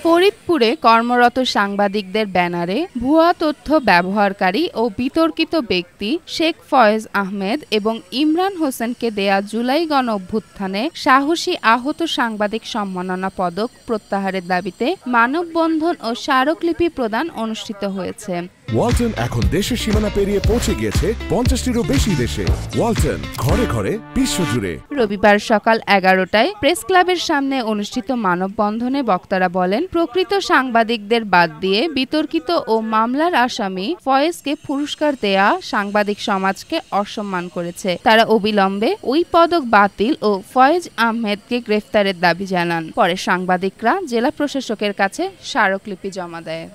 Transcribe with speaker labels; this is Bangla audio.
Speaker 1: ফরিদপুরে কর্মরত সাংবাদিকদের ব্যানারে ভুয়া তথ্য ব্যবহারকারী ও বিতর্কিত ব্যক্তি শেখ ফয়েজ আহমেদ এবং ইমরান হোসেনকে দেয়া জুলাই গণঅভ্যুত্থানে সাহসী আহত সাংবাদিক সম্মাননা পদক প্রত্যাহারের দাবিতে মানববন্ধন ও স্মারকলিপি প্রদান অনুষ্ঠিত হয়েছে।
Speaker 2: ওয়ালটন এখন দেশের সীমানা পেরিয়ে পৌঁছে গিয়েছে 50টিরও বেশি দেশে। ওয়ালটন, ঘরে ঘরে, বিশ্বজুড়ে।
Speaker 1: রবিবার সকাল 11টায় প্রেস ক্লাবের সামনে অনুষ্ঠিত মানববন্ধনে বক্তারা বলেন, প্রকৃত সাংবাদিকদের বাদ দিয়ে বিতর্কিত ও মামলার আসামি ফয়েজকে পুরস্কার দেয়া সাংবাদিক সমাজকে অসম্মান করেছে। তারা অবিলম্বে ওই পদক বাতিল ও ফয়েজ আহমেদকে গ্রেফতারের দাবি জানান। পরে সাংবাদিকরা জেলা প্রশাসকের কাছে স্মারকলিপি জমা দেয়।